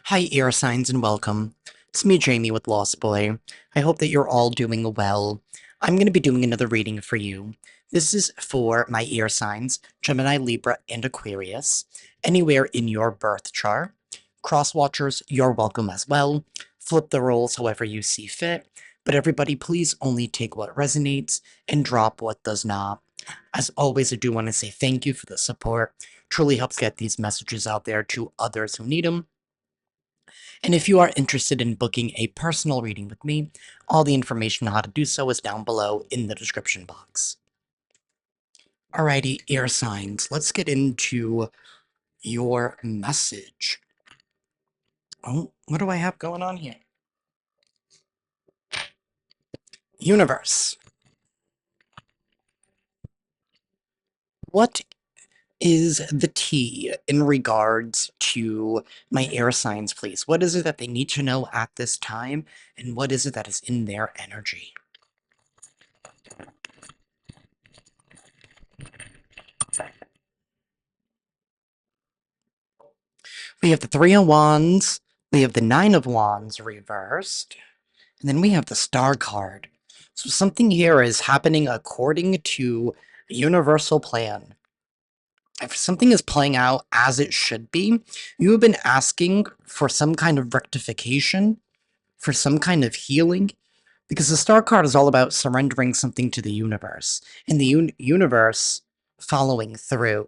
Hi, air signs, and welcome. It's me, Jamie, with Lost Boy. I hope that you're all doing well. I'm going to be doing another reading for you. This is for my air signs, Gemini, Libra, and Aquarius, anywhere in your birth chart. Cross watchers, you're welcome as well. Flip the roles however you see fit, but everybody, please only take what resonates and drop what does not. As always, I do want to say thank you for the support. Truly helps get these messages out there to others who need them. And if you are interested in booking a personal reading with me, all the information on how to do so is down below in the description box. Alrighty, air signs, let's get into your message. Oh, what do I have going on here? Universe. What is the tea in regards to my air signs, please? What is it that they need to know at this time, and what is it that is in their energy? We have the Three of Wands, we have the Nine of Wands reversed, and then we have the Star card. So something here is happening according to a universal plan. If something is playing out as it should be, you have been asking for some kind of rectification, for some kind of healing, because the Star card is all about surrendering something to the universe, and the universe following through.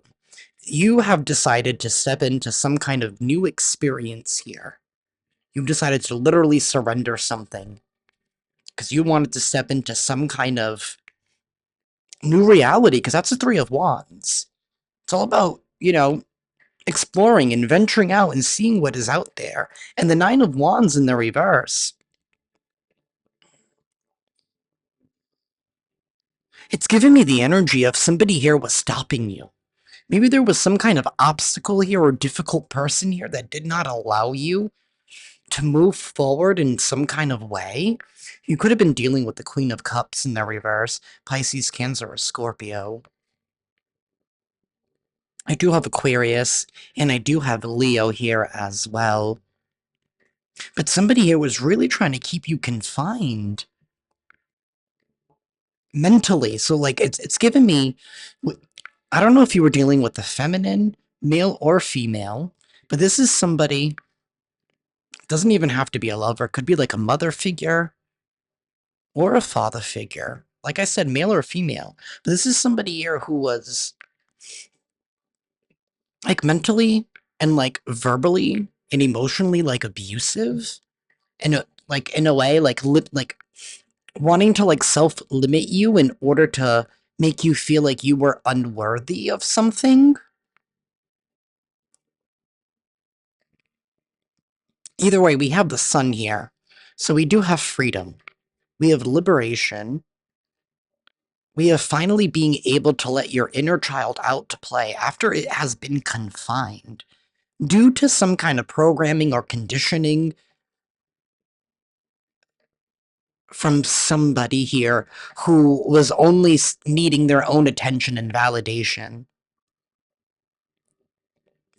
You have decided to step into some kind of new experience here. You've decided to literally surrender something because you wanted to step into some kind of new reality, because that's the Three of Wands. It's all about, exploring and venturing out and seeing what is out there. And the Nine of Wands in the reverse, it's giving me the energy of somebody here was stopping you. Maybe there was some kind of obstacle here or difficult person here that did not allow you to move forward in some kind of way. You could have been dealing with the Queen of Cups in the reverse, Pisces, Cancer, or Scorpio. I do have Aquarius, and I do have Leo here as well. But somebody here was really trying to keep you confined mentally. So, like, it's given me... I don't know if you were dealing with the feminine, male or female, but this is somebody... doesn't even have to be a lover. It could be like a mother figure or a father figure. Like I said, male or female. But this is somebody here who was, like, mentally and, like, verbally and emotionally, like, abusive. And, like, in a way, like, wanting to, like, self-limit you in order to make you feel like you were unworthy of something. Either way, we have the sun here. So we do have freedom. We have liberation. We have finally being able to let your inner child out to play after it has been confined due to some kind of programming or conditioning from somebody here who was only needing their own attention and validation.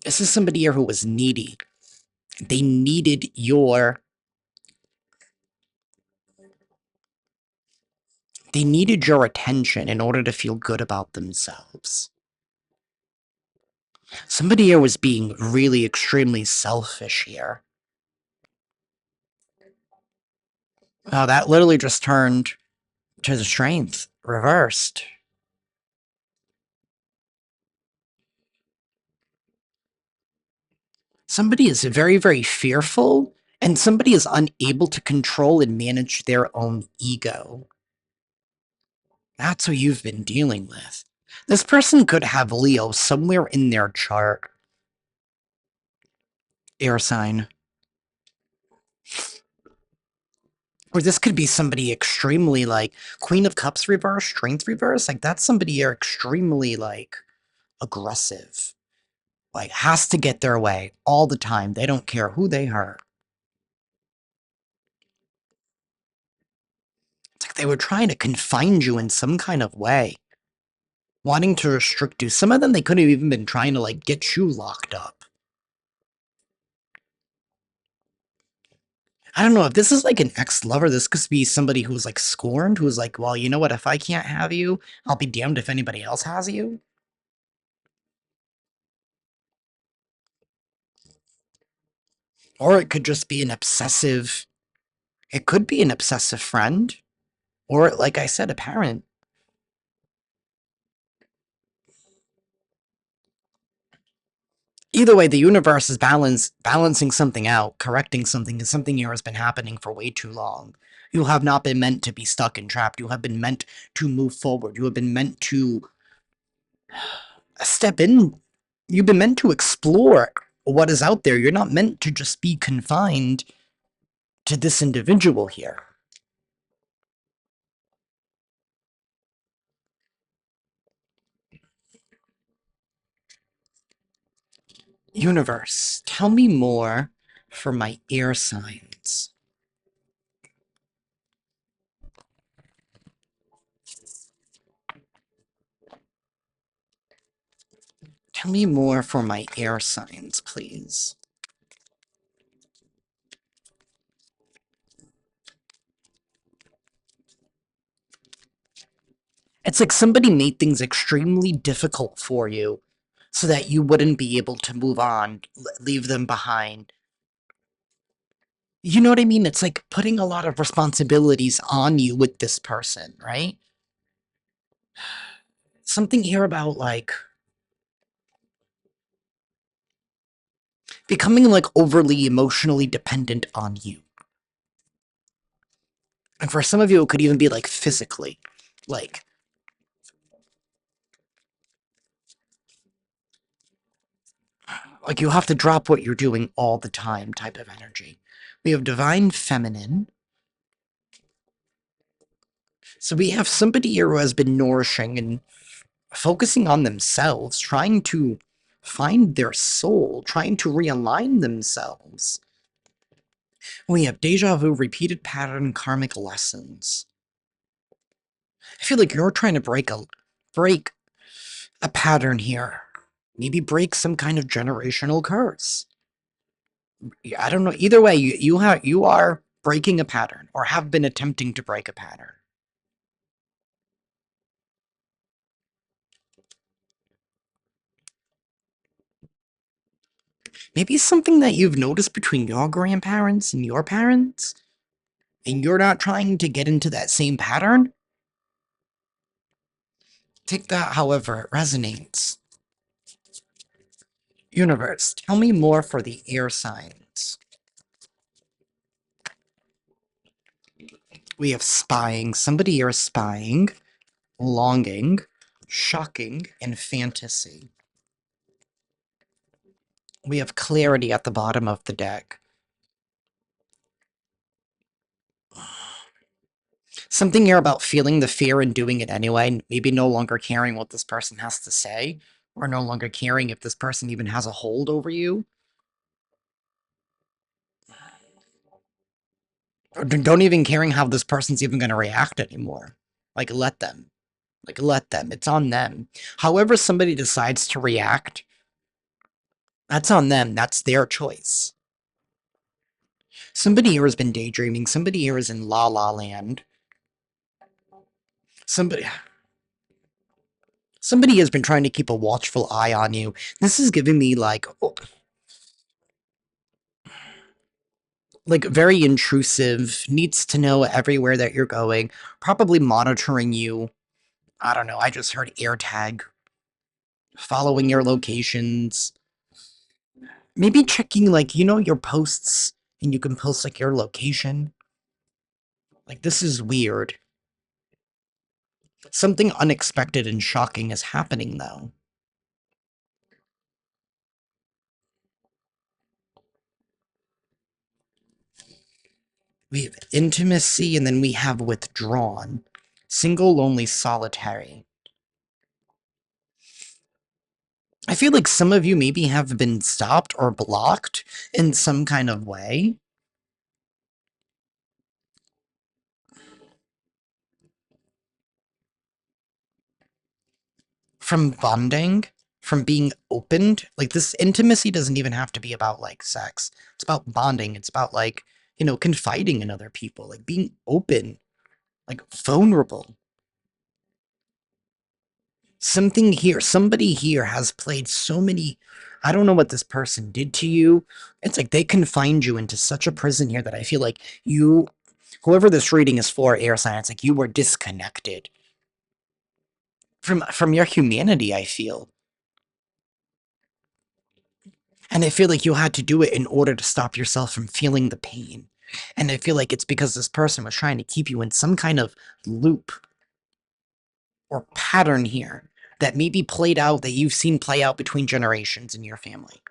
This is somebody here who was needy. They needed your... they needed your attention in order to feel good about themselves. Somebody here was being really extremely selfish here. Oh, that literally just turned to the strength, reversed. Somebody is very, very fearful, and somebody is unable to control and manage their own ego. That's who you've been dealing with. This person could have Leo somewhere in their chart. Air sign. Or this could be somebody extremely, like, Queen of Cups reverse, Strength reverse. Like, that's somebody you're extremely, like, aggressive. Like, has to get their way all the time. They don't care who they hurt. It's like they were trying to confine you in some kind of way. Wanting to restrict you. Some of them, they could have even been trying to, like, get you locked up. I don't know if this is like an ex-lover. This could be somebody who's like scorned, who's like, well, you know what? If I can't have you, I'll be damned if anybody else has you. Or it could just be an obsessive. It could be an obsessive friend, or like I said, a parent. Either way, the universe is balancing something out, correcting something, is something here has been happening for way too long. You have not been meant to be stuck and trapped. You have been meant to move forward. You have been meant to step in. You've been meant to explore what is out there. You're not meant to just be confined to this individual here. Universe, tell me more for my air signs. Tell me more for my air signs, please. It's like somebody made things extremely difficult for you so that you wouldn't be able to move on, leave them behind. You know what I mean? It's like putting a lot of responsibilities on you with this person, right? Something here about like becoming like overly emotionally dependent on you. And for some of you, it could even be like physically. Like, like you have to drop what you're doing all the time type of energy. We have divine feminine. So we have somebody here who has been nourishing and focusing on themselves, trying to find their soul, trying to realign themselves. We have deja vu, repeated pattern, karmic lessons. I feel like you're trying to break a pattern here. Maybe break some kind of generational curse. I don't know. Either way, you are breaking a pattern or have been attempting to break a pattern. Maybe something that you've noticed between your grandparents and your parents, and you're not trying to get into that same pattern. Take that however it resonates. Universe, tell me more for the air signs. We have spying. Somebody here is spying, longing, shocking, and fantasy. We have clarity at the bottom of the deck. Something here about feeling the fear and doing it anyway, maybe no longer caring what this person has to say, or no longer caring if this person even has a hold over you. Or don't even caring how this person's even going to react anymore. Like, let them. Like, let them. It's on them. However somebody decides to react, that's on them. That's their choice. Somebody here has been daydreaming. Somebody here is in La La Land. Somebody... Somebody has been trying to keep a watchful eye on you. This is giving me, like very intrusive, needs to know everywhere that you're going, probably monitoring you. I don't know, I just heard air tag, following your locations. Maybe checking, like, your posts, and you can post, like, your location. Like, this is weird. Something unexpected and shocking is happening, though. We have intimacy, and then we have withdrawn. Single, lonely, solitary. I feel like some of you maybe have been stopped or blocked in some kind of way. From bonding, from being opened. Like, this intimacy doesn't even have to be about, like, sex. It's about bonding. It's about, like, confiding in other people, like being open, like vulnerable. Somebody here has played so many. I don't know what this person did to you. It's like they confined you into such a prison here that I feel like whoever this reading is for, air sign, it's like you were disconnected from your humanity, I feel. And I feel like you had to do it in order to stop yourself from feeling the pain. And I feel like it's because this person was trying to keep you in some kind of loop or pattern here that maybe played out, that you've seen play out between generations in your family.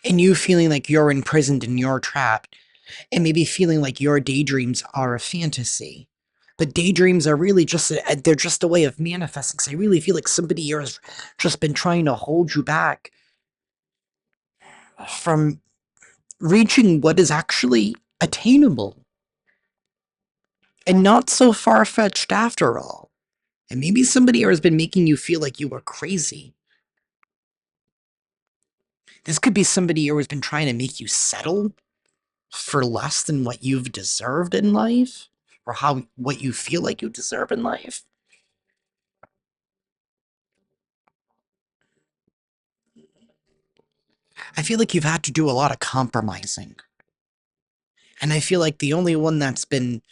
And you feeling like you're imprisoned and you're trapped, and maybe feeling like your daydreams are a fantasy. But daydreams are really they're just a way of manifesting. So I really feel like somebody here has just been trying to hold you back from reaching what is actually attainable and not so far-fetched after all. And maybe somebody here has been making you feel like you were crazy. This could be somebody here who's been trying to make you settle for less than what you've deserved in life, or what you feel like you deserve in life. I feel like you've had to do a lot of compromising. And I feel like the only one that's been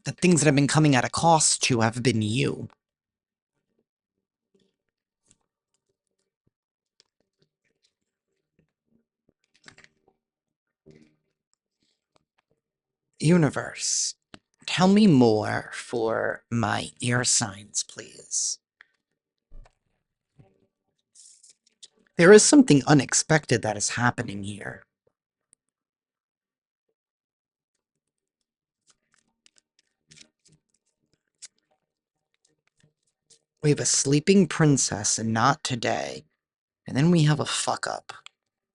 the things that have been coming at a cost to have been you. Universe, tell me more for my ear signs, please. There is something unexpected that is happening here. We have a sleeping princess and not today. And then we have a fuck up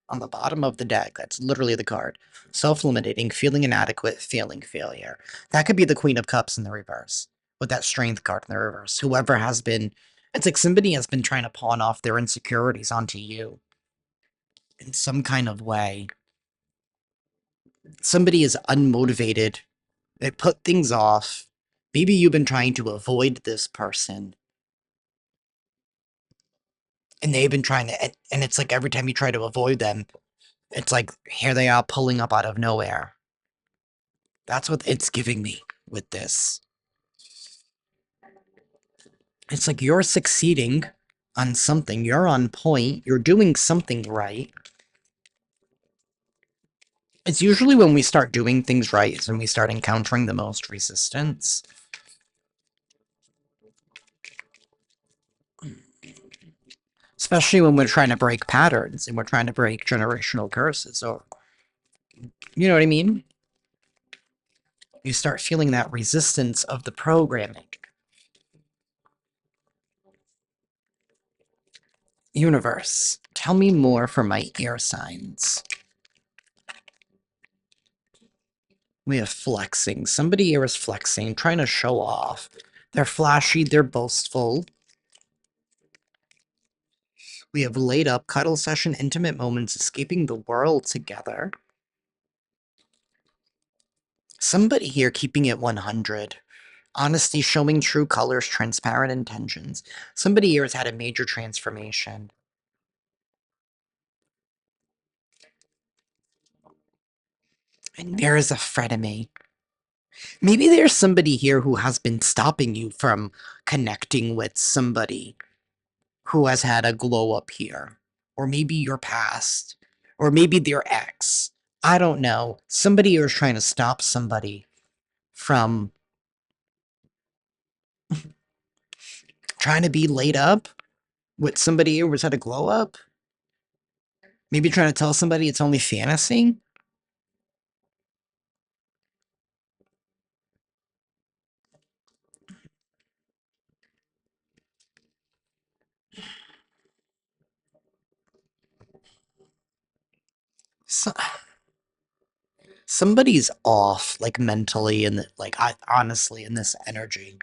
on the bottom of the deck. That's literally the card. Self-limiting, feeling inadequate, feeling failure. That could be the Queen of Cups in the reverse, with that strength card in the reverse. Whoever has been, it's like somebody has been trying to pawn off their insecurities onto you in some kind of way. Somebody is unmotivated. They put things off. Maybe you've been trying to avoid this person, and they've been trying to, and it's like every time you try to avoid them, it's like here they are pulling up out of nowhere. That's what it's giving me with this. It's like you're succeeding on something. You're on point. You're doing something right. It's usually when we start doing things right is when we start encountering the most resistance. Especially when we're trying to break patterns and we're trying to break generational curses, or you know what I mean? You start feeling that resistance of the programming. Universe, tell me more for my air signs. We have flexing. Somebody here is flexing, trying to show off. They're flashy, they're boastful. We have laid up, cuddle session, intimate moments, escaping the world together. Somebody here keeping it 100. Honesty, showing true colors, transparent intentions. Somebody here has had a major transformation. And there is a frenemy. Maybe there's somebody here who has been stopping you from connecting with somebody who has had a glow up here. Or maybe your past. Or maybe their ex. I don't know. Somebody here is trying to stop somebody from trying to be laid up with somebody who was had a glow up. Maybe trying to tell somebody it's only fantasy. So, somebody's off, like mentally, and like honestly, in this energy.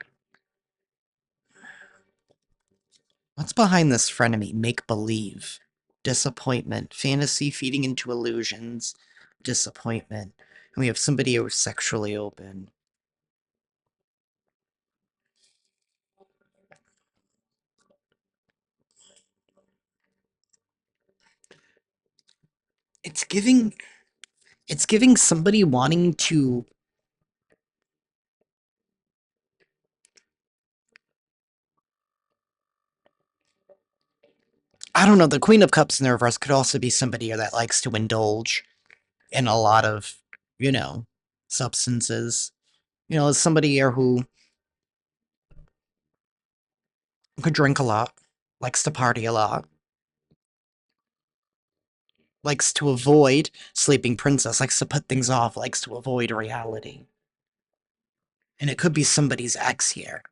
What's behind this frenemy? Make believe. Disappointment. Fantasy feeding into illusions. Disappointment. And we have somebody who's sexually open. It's giving somebody wanting to, I don't know, the Queen of Cups in the reverse could also be somebody that likes to indulge in a lot of, you know, substances. Somebody here who could drink a lot, likes to party a lot, likes to avoid sleeping princess, likes to put things off, likes to avoid reality. And it could be somebody's ex here.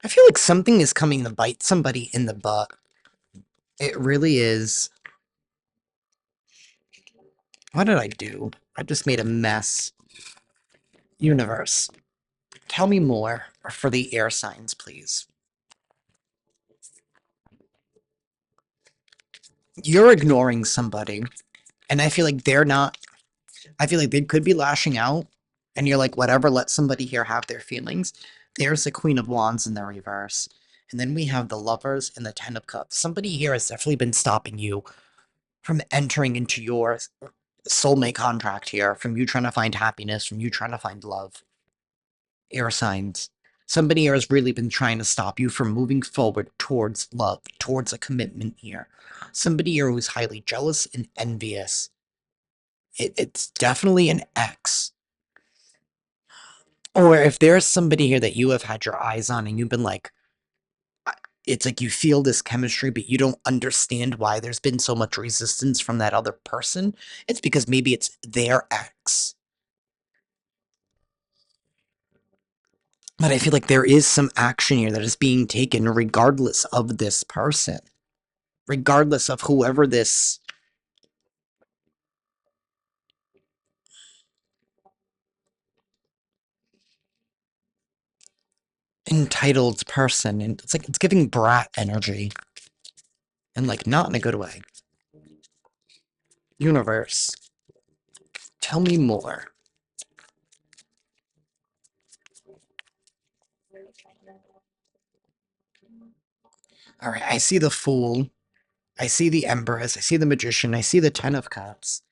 I feel like something is coming to bite somebody in the butt. It really is. What did I do? I just made a mess. Universe, tell me more for the air signs, please. You're ignoring somebody, and I feel like they're not. I feel like they could be lashing out, and you're like, whatever, let somebody here have their feelings. There's the Queen of Wands in the reverse. And then we have the Lovers and the Ten of Cups. Somebody here has definitely been stopping you from entering into your soulmate contract here, from you trying to find happiness, from you trying to find love. Air signs. Somebody here has really been trying to stop you from moving forward towards love, towards a commitment here. Somebody here who's highly jealous and envious. It's definitely an ex. Or if there's somebody here that you have had your eyes on and you've been like, it's like you feel this chemistry, but you don't understand why there's been so much resistance from that other person, it's because maybe it's their ex. But I feel like there is some action here that is being taken regardless of this person, regardless of whoever this entitled person, and it's like it's giving brat energy, and like not in a good way. Universe, tell me more. All right, I see the Fool, I see the Empress, I see the Magician, I see the Ten of Cups.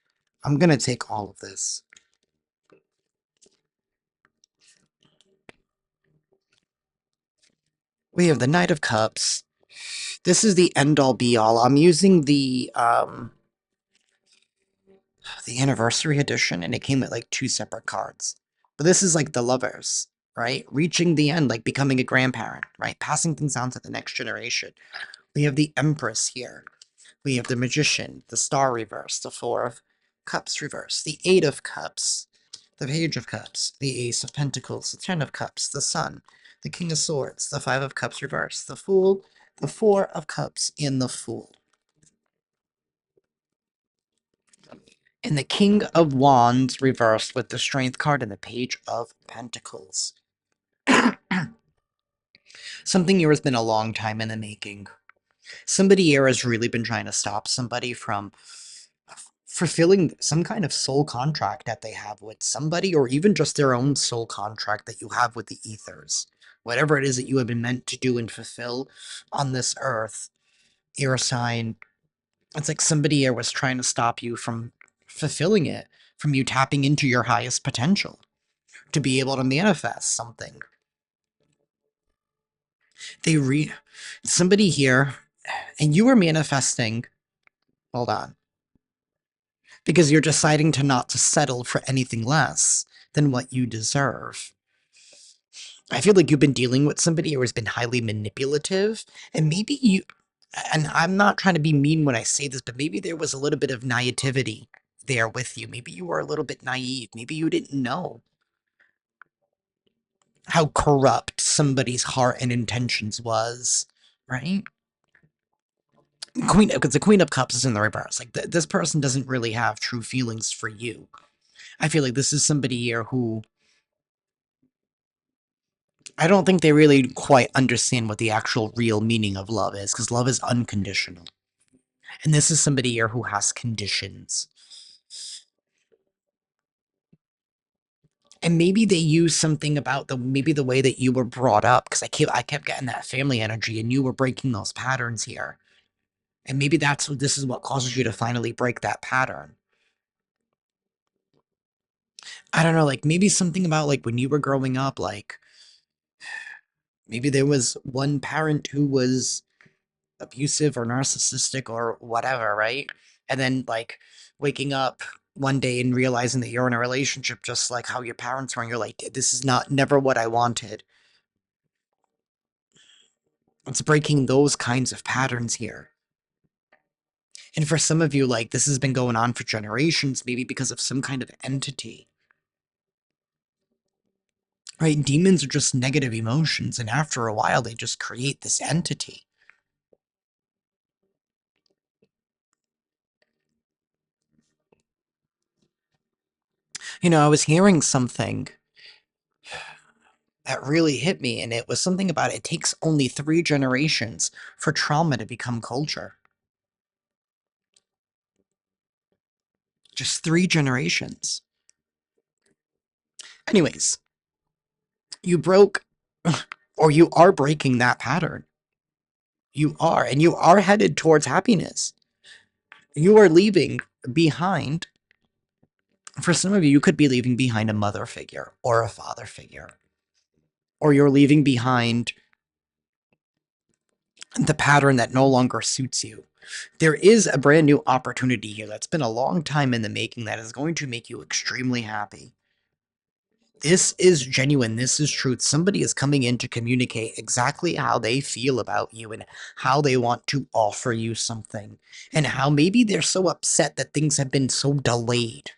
I'm gonna take all of this. We have the Knight of Cups. This is the end-all be-all. I'm using the anniversary edition, and it came with like 2 separate cards. But this is like the Lovers, right? Reaching the end, like becoming a grandparent, right? Passing things on to the next generation. We have the Empress here. We have the Magician, the Star reverse, the Four of Cups reverse, the Eight of Cups, the Page of Cups, the Ace of Pentacles, the Ten of Cups, the Sun, the King of Swords, the Five of Cups reverse, the Fool, the Four of Cups, and the Fool. And the King of Wands reversed with the Strength card and the Page of Pentacles. Something here has been a long time in the making. Somebody here has really been trying to stop somebody from fulfilling some kind of soul contract that they have with somebody, or even just their own soul contract that you have with the ethers. Whatever it is that you have been meant to do and fulfill on this earth, air sign, it's like somebody here was trying to stop you from fulfilling it, from you tapping into your highest potential to be able to manifest something. Somebody here, and you were manifesting, hold on, because you're deciding to not to settle for anything less than what you deserve. I feel like you've been dealing with somebody who has been highly manipulative, and maybe you, and I'm not trying to be mean when I say this, but maybe there was a little bit of naivety there with you. Maybe you were a little bit naive. Maybe you didn't know how corrupt somebody's heart and intentions was, right? Queen, because the Queen of Cups is in the reverse. Like this person doesn't really have true feelings for you. I feel like this is somebody here who I don't think they really quite understand what the actual real meaning of love is, because love is unconditional. And this is somebody here who has conditions. And maybe they use something about maybe the way that you were brought up, because I kept getting that family energy, and you were breaking those patterns here. And maybe this is what causes you to finally break that pattern. I don't know, like maybe something about like when you were growing up, like maybe there was one parent who was abusive or narcissistic or whatever, right? And then like waking up one day and realizing that you're in a relationship just like how your parents were, and you're like, this is not never what I wanted. It's breaking those kinds of patterns here. And for some of you, like this has been going on for generations, maybe because of some kind of entity. Right? Demons are just negative emotions, and after a while, they just create this entity. I was hearing something that really hit me, and it was something about it takes only 3 generations for trauma to become culture. Just 3 generations. Anyways, you broke, or you are breaking that pattern. You are, and you are headed towards happiness. You are leaving behind, for some of you, you could be leaving behind a mother figure or a father figure, or you're leaving behind the pattern that no longer suits you. There is a brand new opportunity here that's been a long time in the making that is going to make you extremely happy. This is genuine. This is truth. Somebody is coming in to communicate exactly how they feel about you and how they want to offer you something, and how maybe they're so upset that things have been so delayed.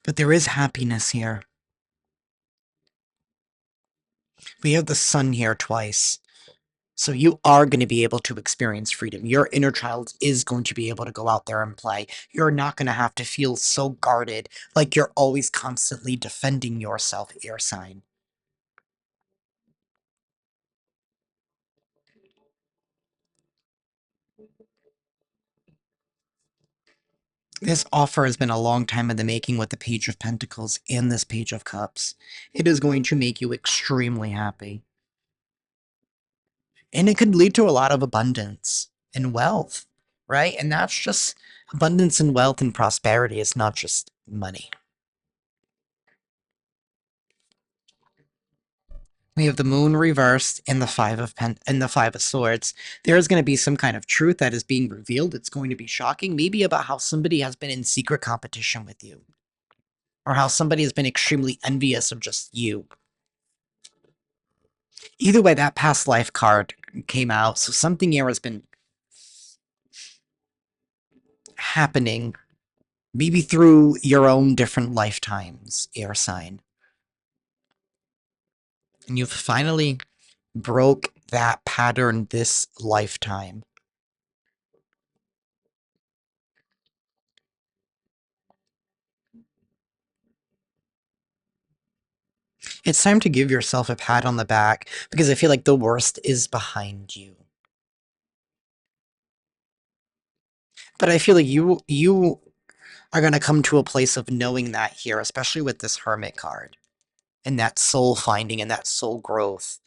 But there is happiness here. We have the sun here twice. So you are going to be able to experience freedom. Your inner child is going to be able to go out there and play. You're not going to have to feel so guarded, like you're always constantly defending yourself, air sign. This offer has been a long time in the making with the Page of Pentacles and this Page of Cups. It is going to make you extremely happy. And it could lead to a lot of abundance and wealth, right? And that's just abundance and wealth and prosperity. It's not just money. We have the moon reversed and the five of swords. There is going to be some kind of truth that is being revealed. It's going to be shocking, maybe about how somebody has been in secret competition with you, or how somebody has been extremely envious of just you. Either way, that past life card came out, so something here has been happening, maybe through your own different lifetimes, air sign. And you've finally broke that pattern this lifetime. It's time to give yourself a pat on the back, because I feel like the worst is behind you. But I feel like you are going to come to a place of knowing that here, especially with this Hermit card and that soul finding and that soul growth.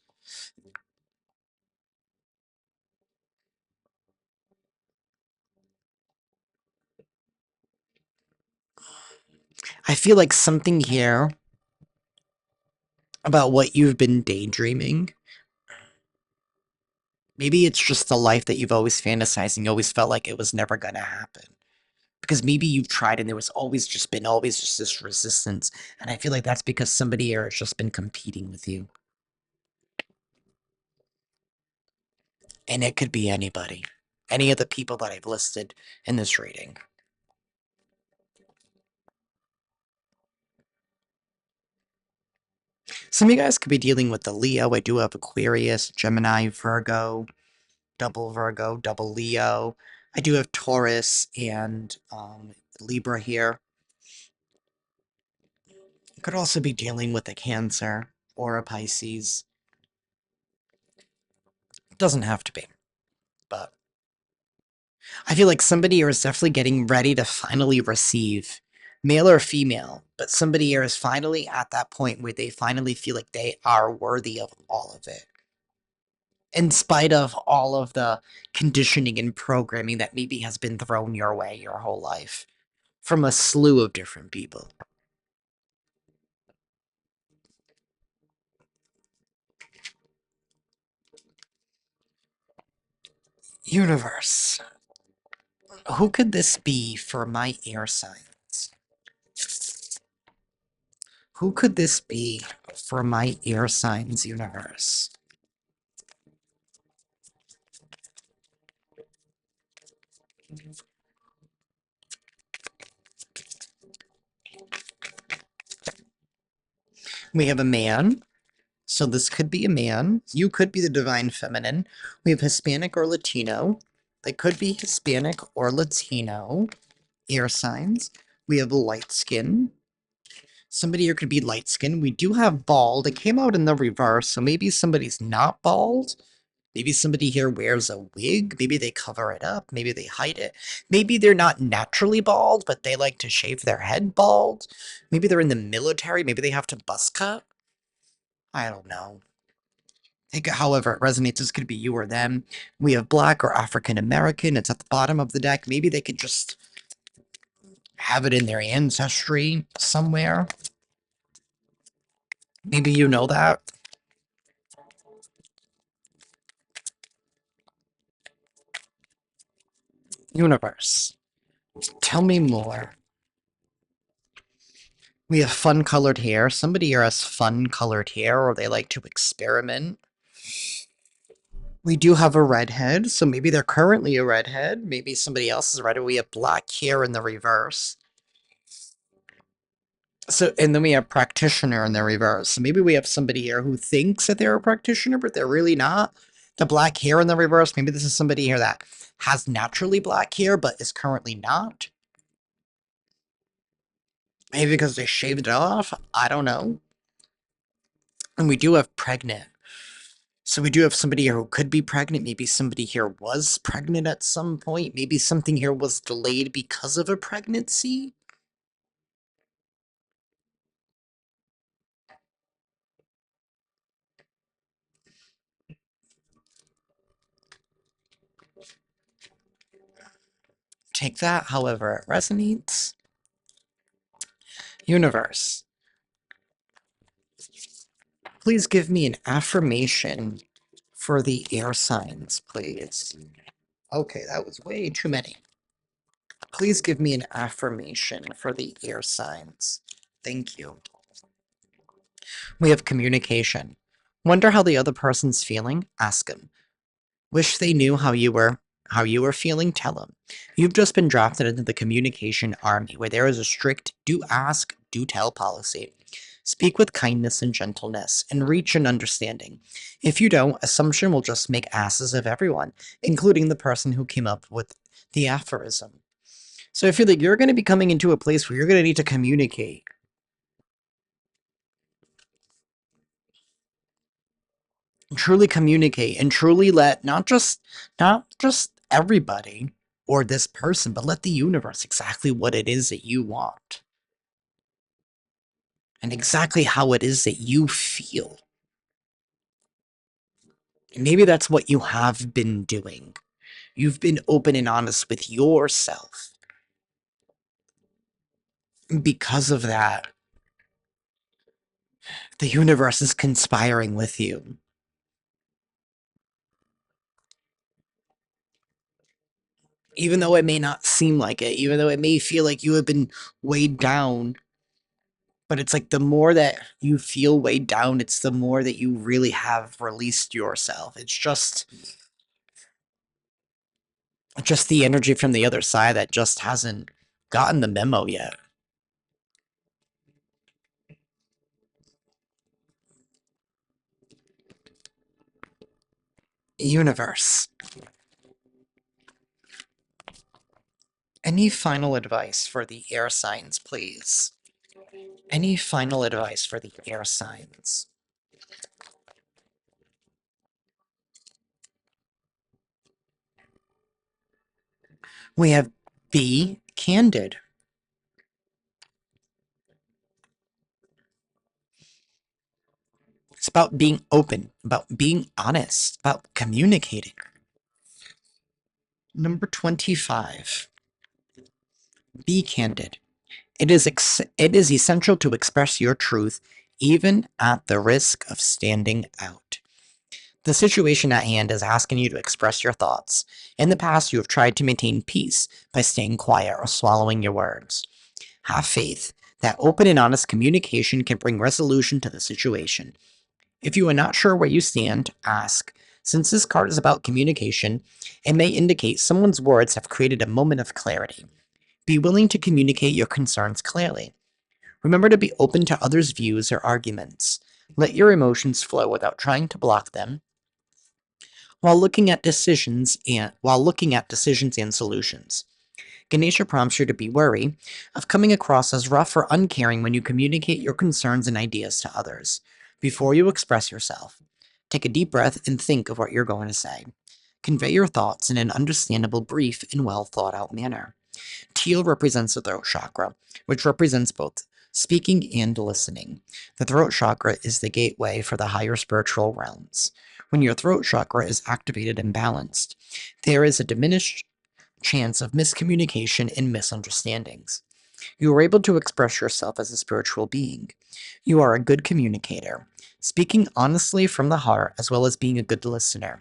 I feel like something here about what you've been daydreaming. Maybe it's just the life that you've always fantasized and you always felt like it was never going to happen. Because maybe you've tried and there was always just this resistance. And I feel like that's because somebody here has just been competing with you. And it could be anybody. Any of the people that I've listed in this reading. Some of you guys could be dealing with the Leo. I do have Aquarius, Gemini, Virgo, double Leo. I do have Taurus and Libra here. Could also be dealing with a Cancer or a Pisces. Doesn't have to be, but I feel like somebody here is definitely getting ready to finally receive, male or female, but somebody here is finally at that point where they finally feel like they are worthy of all of it. In spite of all of the conditioning and programming that maybe has been thrown your way your whole life from a slew of different people. Universe. Who could this be for my air signs? Who could this be for my air signs universe? We have a man, so this could be a man. You could be the divine feminine. We have Hispanic or Latino. They could be Hispanic or Latino. Air signs. We have light skin. Somebody here could be light skin. We do have bald. It came out in the reverse, so maybe somebody's not bald. Maybe somebody here wears a wig. Maybe they cover it up. Maybe they hide it. Maybe they're not naturally bald, but they like to shave their head bald. Maybe they're in the military. Maybe they have to buzz cut. I don't know. Take it however it resonates. This could be you or them. We have black or African American. It's at the bottom of the deck. Maybe they could just have it in their ancestry somewhere. Maybe you know that. Universe, tell me more. We have fun colored hair. Somebody here has fun colored hair, or they like to experiment. We do have a redhead, so maybe they're currently a redhead. Maybe somebody else is a redhead. We have black hair in the reverse. So, and then we have practitioner in the reverse. So maybe we have somebody here who thinks that they're a practitioner, but they're really not. The black hair in the reverse. Maybe this is somebody here that has naturally black hair, but is currently not. Maybe because they shaved it off. I don't know. And we do have pregnant. So we do have somebody here who could be pregnant. Maybe somebody here was pregnant at some point. Maybe something here was delayed because of a pregnancy. Take that however it resonates. Universe, please give me an affirmation for the air signs, please. Okay, that was way too many. Please give me an affirmation for the air signs. Thank you. We have communication. Wonder how the other person's feeling? Ask them. Wish they knew how you were feeling? Tell them. You've just been drafted into the communication army where there is a strict do ask, do tell policy. Speak with kindness and gentleness and reach an understanding. If you don't, assumption will just make asses of everyone, including the person who came up with the aphorism. So I feel like you're going to be coming into a place where you're going to need to communicate. Truly communicate and truly let not just everybody or this person, but let the universe exactly what it is that you want and exactly how it is that you feel. And maybe that's what you have been doing. You've been open and honest with yourself. Because of that, the universe is conspiring with you. Even though it may not seem like it, even though it may feel like you have been weighed down, but it's like the more that you feel weighed down, it's the more that you really have released yourself. It's just the energy from the other side that just hasn't gotten the memo yet. Universe. Any final advice for the air signs, please? Any final advice for the air signs? We have be candid. It's about being open, about being honest, about communicating. Number 25. Be candid. It is essential to express your truth even at the risk of standing out. The situation at hand is asking you to express your thoughts. In the past, you have tried to maintain peace by staying quiet or swallowing your words. Have faith that open and honest communication can bring resolution to the situation. If you are not sure where you stand, ask. Since this card is about communication, it may indicate someone's words have created a moment of clarity. Be willing to communicate your concerns clearly. Remember to be open to others' views or arguments. Let your emotions flow without trying to block them while looking at decisions and solutions. Ganesha prompts you to be wary of coming across as rough or uncaring when you communicate your concerns and ideas to others. Before you express yourself, take a deep breath and think of what you're going to say. Convey your thoughts in an understandable, brief, and well thought out manner. Teal represents the throat chakra, which represents both speaking and listening. The throat chakra is the gateway for the higher spiritual realms. When your throat chakra is activated and balanced, there is a diminished chance of miscommunication and misunderstandings. You are able to express yourself as a spiritual being. You are a good communicator, speaking honestly from the heart as well as being a good listener.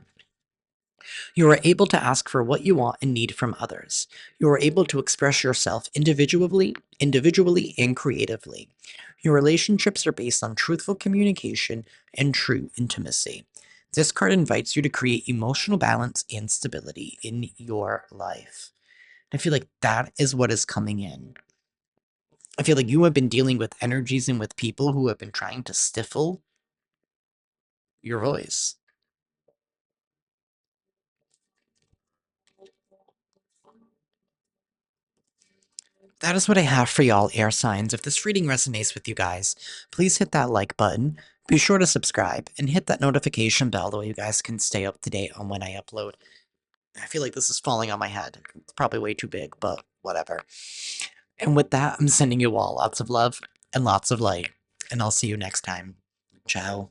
You are able to ask for what you want and need from others. You are able to express yourself individually and creatively. Your relationships are based on truthful communication and true intimacy. This card invites you to create emotional balance and stability in your life. I feel like that is what is coming in. I feel like you have been dealing with energies and with people who have been trying to stifle your voice. That is what I have for y'all, air signs. If this reading resonates with you guys, please hit that like button. Be sure to subscribe and hit that notification bell so you guys can stay up to date on when I upload. I feel like this is falling on my head. It's probably way too big, but whatever. And with that, I'm sending you all lots of love and lots of light. And I'll see you next time. Ciao.